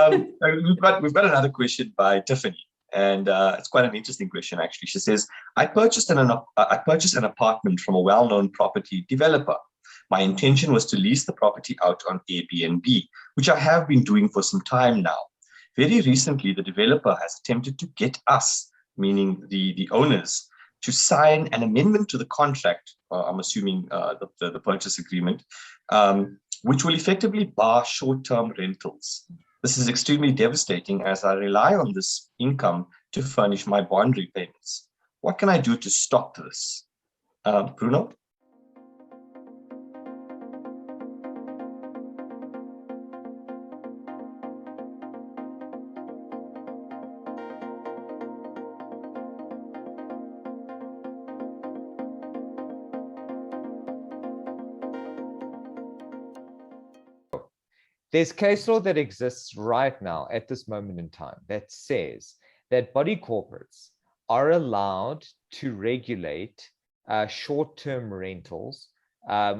We've got another question by Tiffany, and it's quite an interesting question actually. She says, I purchased an apartment from a well-known property developer. My intention was to lease the property out on Airbnb, which I have been doing for some time now. Very recently, the developer has attempted to get us, meaning the owners, to sign an amendment to the contract. I'm assuming the purchase agreement, which will effectively bar short-term rentals. This is extremely devastating as I rely on this income to furnish my bond repayments. What can I do to stop this? Bruno? There's case law that exists right now at this moment in time that says that body corporates are allowed to regulate short-term rentals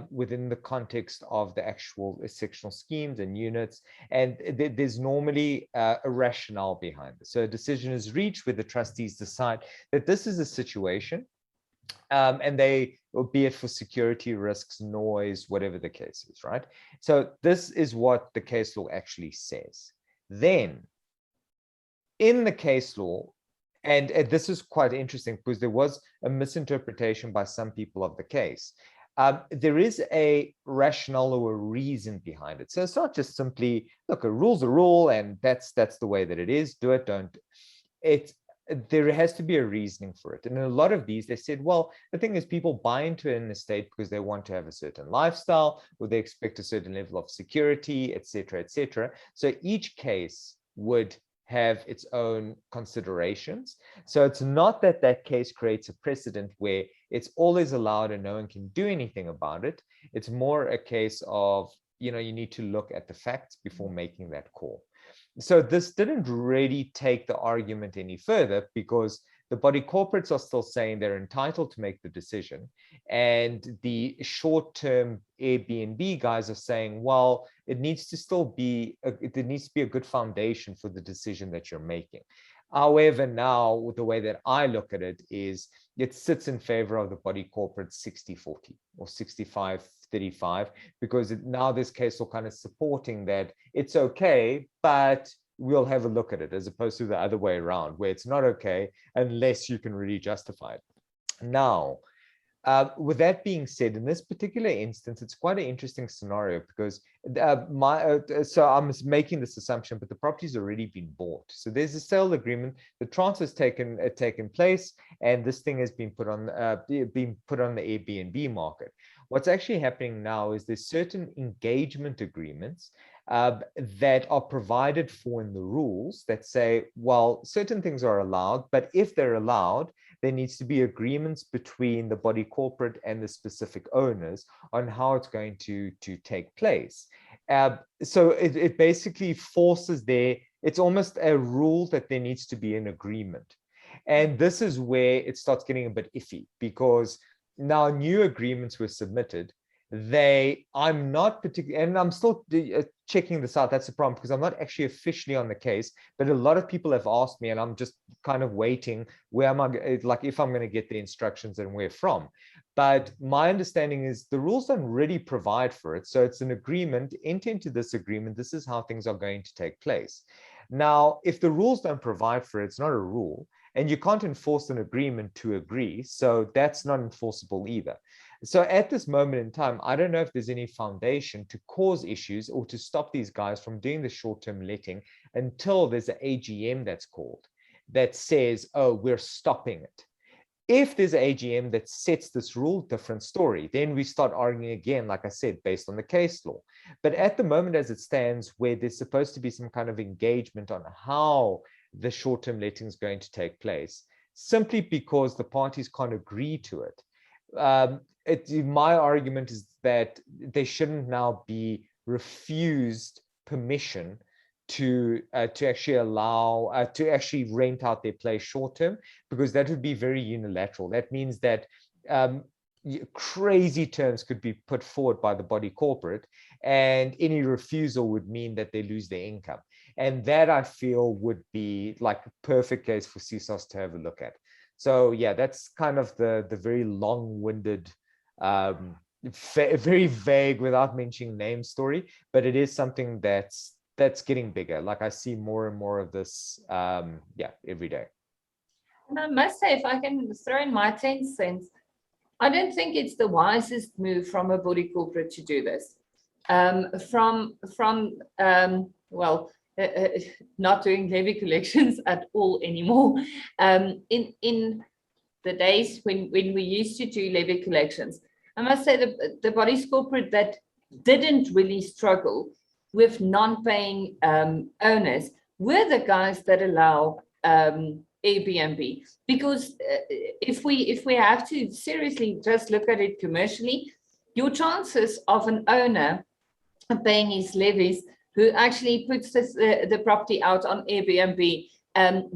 within the context of the actual sectional schemes and units. And there's normally a rationale behind this. So a decision is reached where the trustees decide that this is a situation and they, be it for security risks, noise, whatever the case is, right? So this is what the case law actually says. Then in the case law, and this is quite interesting because there was a misinterpretation by some people of the case. There is a rationale or a reason behind it. So it's not just simply, look, a rule's a rule and that's the way that it is, do it, don't. There has to be a reasoning for it. And in a lot of these, they said, well, the thing is people buy into an estate because they want to have a certain lifestyle or they expect a certain level of security, et cetera, et cetera. So each case would have its own considerations. So it's not that that case creates a precedent where it's always allowed and no one can do anything about it. It's more a case of, you need to look at the facts before making that call. So this didn't really take the argument any further because the body corporates are still saying they're entitled to make the decision. And the short-term Airbnb guys are saying, well, it needs to be a good foundation for the decision that you're making. However, now the way that I look at it is it sits in favor of the body corporate 60-40 or 65-35, because now this case will kind of supporting that it's okay, but we'll have a look at it, as opposed to the other way around, where it's not okay unless you can really justify it. Now, with that being said, in this particular instance, it's quite an interesting scenario because so I'm making this assumption, but the property's already been bought. So there's a sale agreement, the transfer has taken place, and this thing has been put on the Airbnb market. What's actually happening now is there's certain engagement agreements that are provided for in the rules that say, well, certain things are allowed, but if they're allowed, there needs to be agreements between the body corporate and the specific owners on how it's going to take place. So it basically forces it's almost a rule that there needs to be an agreement. And this is where it starts getting a bit iffy, because now new agreements were submitted. I'm not particularly, and I'm still checking this out. That's the problem, because I'm not actually officially on the case, but a lot of people have asked me, and I'm just kind of waiting, where am I, like if I'm going to get the instructions and where from. But my understanding is the rules don't really provide for it. So it's an agreement, enter into this agreement, this is how things are going to take place. Now, if the rules don't provide for it, it's not a rule, and you can't enforce an agreement to agree. So that's not enforceable either. So at this moment in time, I don't know if there's any foundation to cause issues or to stop these guys from doing the short-term letting until there's an AGM that's called that says, oh, we're stopping it. If there's an AGM that sets this rule, different story. Then we start arguing again, like I said, based on the case law. But at the moment as it stands, where there's supposed to be some kind of engagement on how the short-term letting is going to take place, simply because the parties can't agree to it, my argument is that they shouldn't now be refused permission to actually allow to actually rent out their place short term, because that would be very unilateral. That means that crazy terms could be put forward by the body corporate, and any refusal would mean that they lose their income. And that I feel would be like a perfect case for CSOS to have a look at. So yeah, that's kind of the very long-winded, very vague, without mentioning name story, but it is something that's getting bigger. Like I see more and more of this, yeah, every day. And I must say, if I can throw in my 10 cents, I don't think it's the wisest move from a body corporate to do this. Well, not doing levy collections at all anymore. In the days when we used to do levy collections, I must say the body corporate that didn't really struggle with non-paying owners were the guys that allow Airbnb, because if we have to seriously just look at it commercially, your chances of an owner paying his levies who actually puts the property out on Airbnb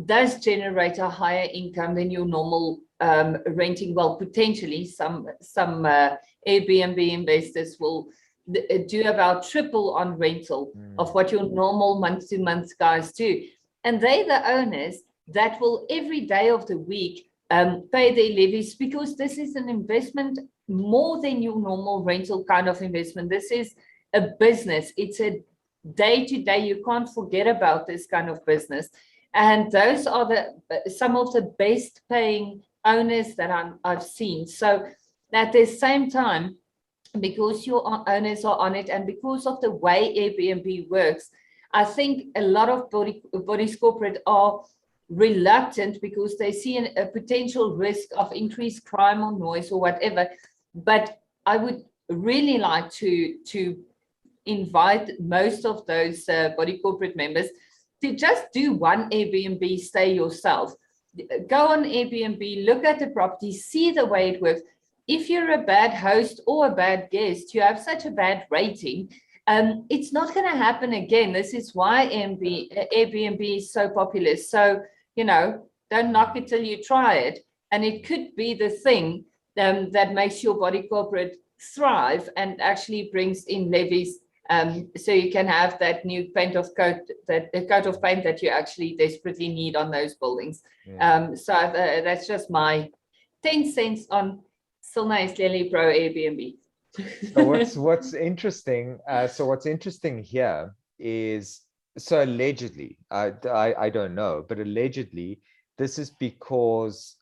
does generate a higher income than your normal renting. Well, potentially some Airbnb investors will do about triple on rental of what your normal month-to-month guys do, and they're the owners that will every day of the week pay their levies, because this is an investment more than your normal rental kind of investment. This is a business. It's a day-to-day. You can't forget about this kind of business. And those are some of the best paying owners that I've seen. So at the same time, because your owners are on it and because of the way Airbnb works, I think a lot of bodies corporate are reluctant because they see a potential risk of increased crime or noise or whatever. But I would really like to invite most of those body corporate members to just do one Airbnb stay yourself. Go on Airbnb, look at the property, see the way it works. If you're a bad host or a bad guest, you have such a bad rating, it's not going to happen again. This is why Airbnb is so popular. So, don't knock it till you try it. And it could be the thing that makes your body corporate thrive and actually brings in levies, so you can have that new coat of paint that you actually desperately need on those buildings. Yeah. So that's just my 10 cents on Cilna is clearly pro Airbnb. So what's interesting? So what's interesting here is, so allegedly, I don't know, but allegedly this is because,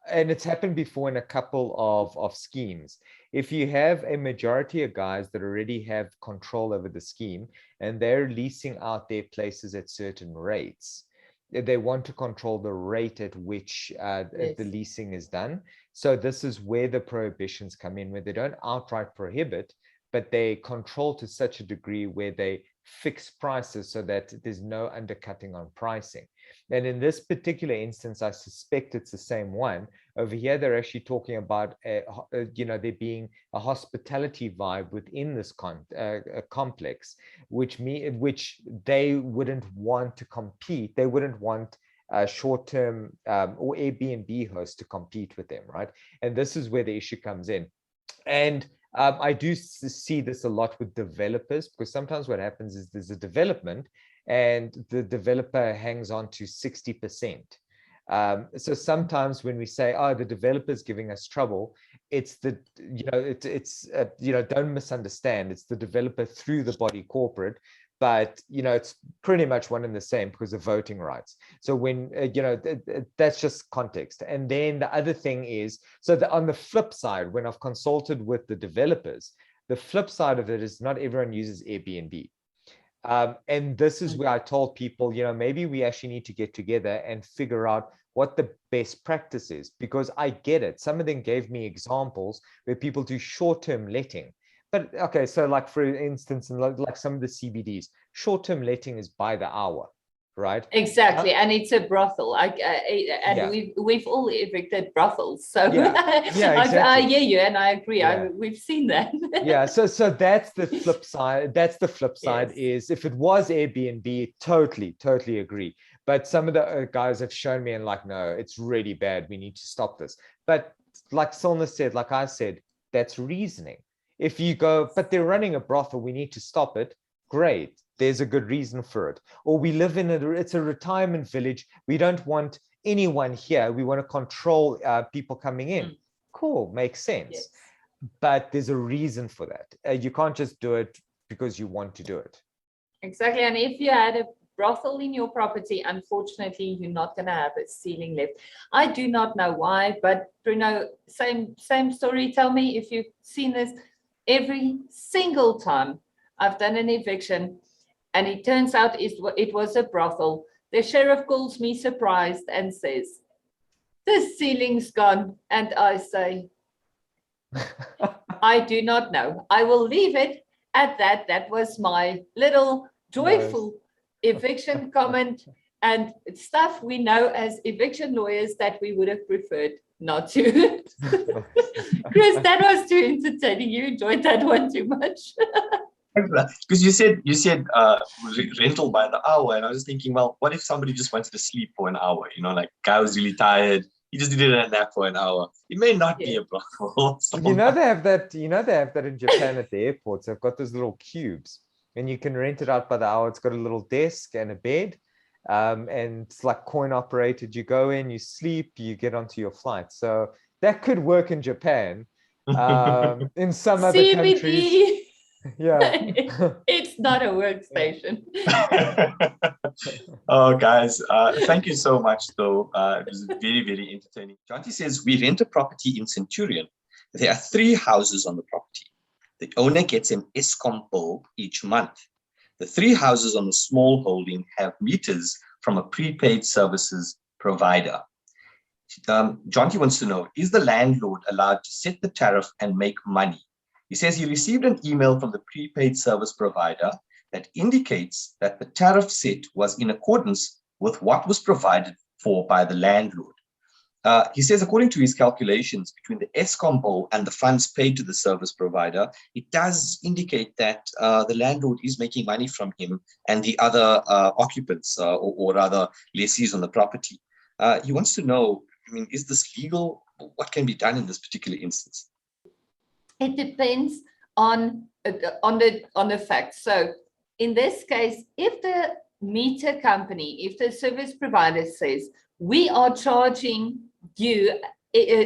and it's happened before in a couple of schemes. If you have a majority of guys that already have control over the scheme and they're leasing out their places at certain rates, they want to control the rate at which yes, the leasing is done. So this is where the prohibitions come in, where they don't outright prohibit, but they control to such a degree where they fix prices so that there's no undercutting on pricing. And in this particular instance, I suspect it's the same one. Over here, they're actually talking about, there being a hospitality vibe within this complex, which they wouldn't want to compete. They wouldn't want short-term or Airbnb hosts to compete with them, right? And this is where the issue comes in. And I do see this a lot with developers, because sometimes what happens is there's a development and the developer hangs on to 60%. So sometimes when we say, oh, the developer's giving us trouble, it's don't misunderstand. It's the developer through the body corporate, but, it's pretty much one and the same because of voting rights. So when, that's just context. And then the other thing is, on the flip side, when I've consulted with the developers, the flip side of it is not everyone uses Airbnb. And this is where I told people, maybe we actually need to get together and figure out what the best practice is, because I get it. Some of them gave me examples where people do short-term letting. But okay, so like for instance, in like some of the CBDs, short-term letting is by the hour, right? Exactly, and it's a brothel. We've all evicted brothels, so yeah, exactly. I hear you, and I agree. Yeah. We've seen that. Yeah, so that's the flip side. That's the flip side. Yes. Is if it was Airbnb, totally agree. But some of the guys have shown me and like, no, it's really bad. We need to stop this. But like Cilna said, like I said, that's reasoning. If you go, but they're running a brothel, we need to stop it. Great. there's a good reason for it. Or we live in it's a retirement village. We don't want anyone here. We want to control people coming in. Cool, makes sense. Yes. But there's a reason for that. You can't just do it because you want to do it. Exactly. And if you had a brothel in your property, unfortunately, you're not going to have a ceiling left. I do not know why, but Bruno, same story. Tell me if you've seen this. Every single time I've done an eviction and it turns out it was a brothel, the sheriff calls me surprised and says, the ceiling's gone. And I say, I do not know. I will leave it at that. That was my little joyful eviction comment, and stuff we know as eviction lawyers that we would have preferred not to. Chris, that was too entertaining. You enjoyed that one too much. Because you said rental by the hour, and I was thinking, well, what if somebody just wanted to sleep for an hour? You know, like guy was really tired. He just did a nap for an hour. It may not be a brothel. You know they have that. You know they have that in Japan at the airports. They've got those little cubes, and you can rent it out by the hour. It's got a little desk and a bed, and it's like coin operated. You go in, you sleep, you get onto your flight. So that could work in Japan. In some other countries. Yeah. It's not a workstation. Oh, guys, thank you so much, though. It was very, very entertaining. Jonty says, we rent a property in Centurion. There are 3 houses on the property. The owner gets an ESCOM bill each month. The 3 houses on the small holding have meters from a prepaid services provider. Jonty wants to know, is the landlord allowed to set the tariff and make money? He says he received an email from the prepaid service provider that indicates that the tariff set was in accordance with what was provided for by the landlord. He says, according to his calculations, between the ESCOM bill and the funds paid to the service provider, it does indicate that the landlord is making money from him and the other occupants or rather lessees on the property. He wants to know, I mean, is this legal? What can be done in this particular instance? It depends on the facts. So in this case, if the meter company, if the service provider says, we are charging you,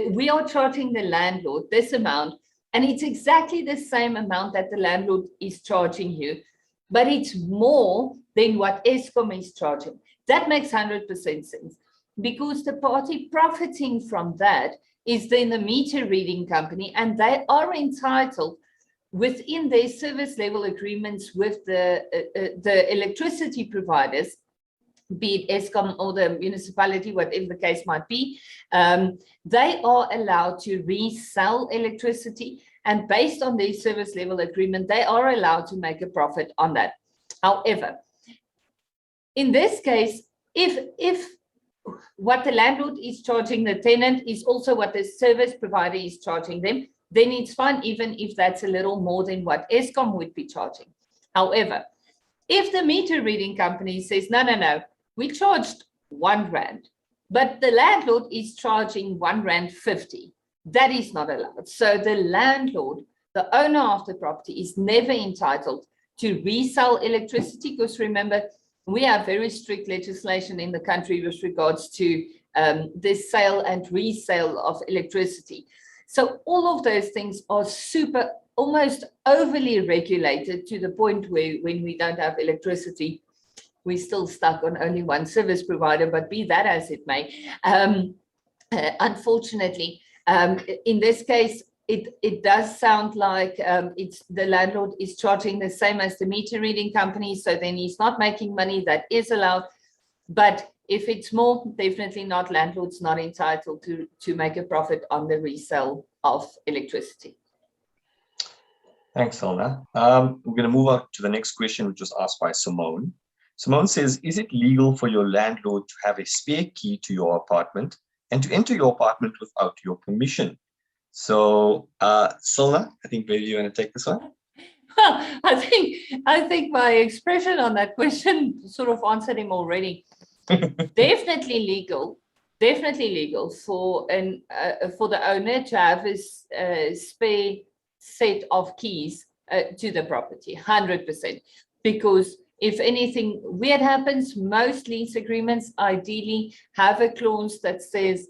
we are charging the landlord this amount, and it's exactly the same amount that the landlord is charging you, but it's more than what ESCOM is charging. That makes 100% sense, because the party profiting from that is then the meter reading company, and they are entitled within their service level agreements with the electricity providers, be it ESCOM or the municipality, whatever the case might be. They are allowed to resell electricity, and based on their service level agreement, they are allowed to make a profit on that. However, in this case, if what the landlord is charging the tenant is also what the service provider is charging them, then it's fine, even if that's a little more than what ESCOM would be charging. However, if the meter reading company says, no, we charged R1, but the landlord is charging R1.50, that is not allowed. So the landlord, the owner of the property, is never entitled to resell electricity, because remember, we have very strict legislation in the country with regards to the sale and resale of electricity. So all of those things are almost overly regulated, to the point where when we don't have electricity, we're still stuck on only one service provider, but be that as it may. Unfortunately, in this case, it does sound like it's the landlord is charging the same as the meter reading company, so then he's not making money. That is allowed, but if it's more, definitely not. Landlord's not entitled to make a profit on the resale of electricity. Thanks, Cilna. We're going to move on to the next question, which was asked by Simone. Simone says, is it legal for your landlord to have a spare key to your apartment and to enter your apartment without your permission? So, Cilna, I think maybe you want to take this one. Well, I think my expression on that question sort of answered him already. Definitely legal for the owner to have a spare set of keys to the property, 100%, because if anything weird happens, most lease agreements ideally have a clause that says,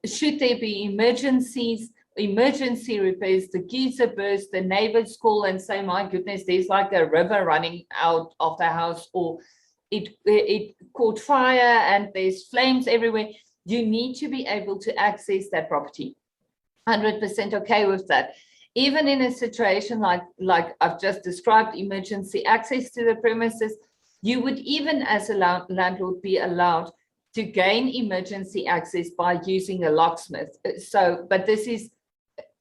should there be emergency repairs, the geyser burst, the neighbors call and say, my goodness, there's like a river running out of the house, or it caught fire and there's flames everywhere, you need to be able to access that property. 100% okay with that. Even in a situation like I've just described, emergency access to the premises, you would even as a landlord be allowed to gain emergency access by using a locksmith. So, but this is,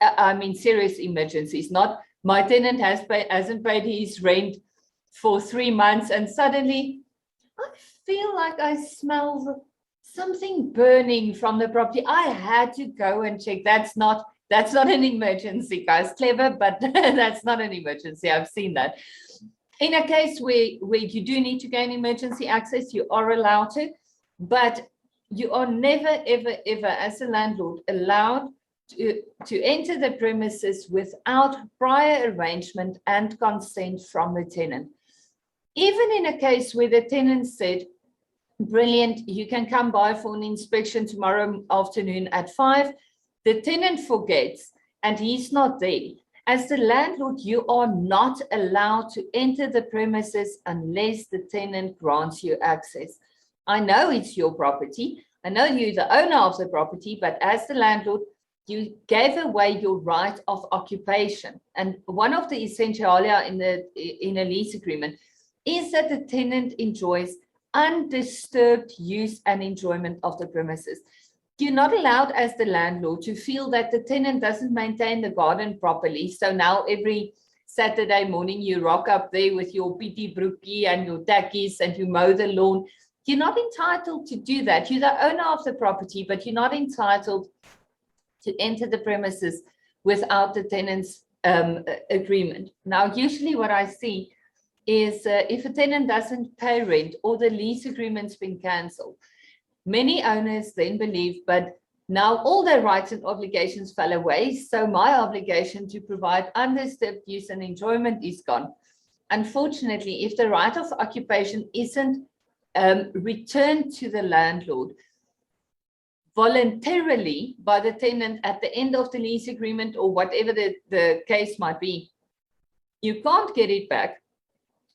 I mean, serious emergencies, not my tenant hasn't paid his rent for 3 months and suddenly I feel like I smell something burning from the property. I had to go and check. That's not an emergency, guys. Clever, but that's not an emergency. I've seen that. In a case where you do need to gain emergency access, you are allowed to, but you are never, ever, ever, as a landlord, allowed to enter the premises without prior arrangement and consent from the tenant. Even in a case where the tenant said, brilliant, you can come by for an inspection tomorrow afternoon at 5, the tenant forgets and he's not there. As the landlord, you are not allowed to enter the premises unless the tenant grants you access. I know it's your property. I know you're the owner of the property, but as the landlord, you gave away your right of occupation. And one of the essentialia in a lease agreement is that the tenant enjoys undisturbed use and enjoyment of the premises. You're not allowed as the landlord to feel that the tenant doesn't maintain the garden properly. So now every Saturday morning you rock up there with your pity brookie and your tackies and you mow the lawn. You're not entitled to do that. You're the owner of the property, but you're not entitled to enter the premises without the tenant's agreement. Now, usually what I see is if a tenant doesn't pay rent or the lease agreement's been cancelled, many owners then believe, but now all their rights and obligations fell away, so my obligation to provide undisturbed use and enjoyment is gone. Unfortunately, if the right of occupation isn't returned to the landlord voluntarily by the tenant at the end of the lease agreement or whatever the case might be, you can't get it back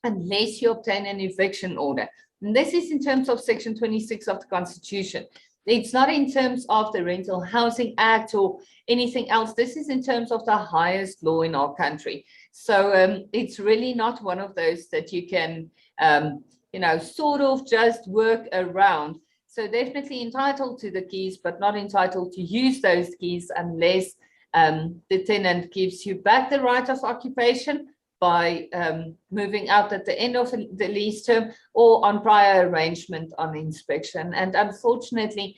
unless you obtain an eviction order. And this is in terms of Section 26 of the Constitution. It's not in terms of the Rental Housing Act or anything else. This is in terms of the highest law in our country. So it's really not one of those that you can, sort of just work around. So definitely entitled to the keys, but not entitled to use those keys unless the tenant gives you back the right of occupation by moving out at the end of the lease term or on prior arrangement on inspection. And unfortunately,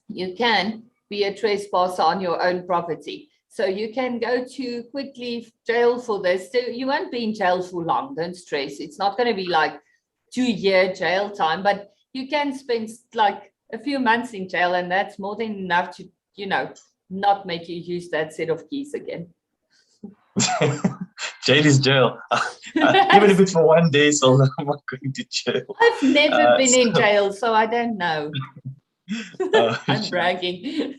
you can be a trespasser on your own property. So you can go to quickly jail for this. So you won't be in jail for long, don't stress. It's not going to be like 2-year jail time, but you can spend like a few months in jail, and that's more than enough to, not make you use that set of keys again. Jail is jail. Even if it's for 1 day, so I'm not going to jail. I've never been in jail, so I don't know. I'm bragging.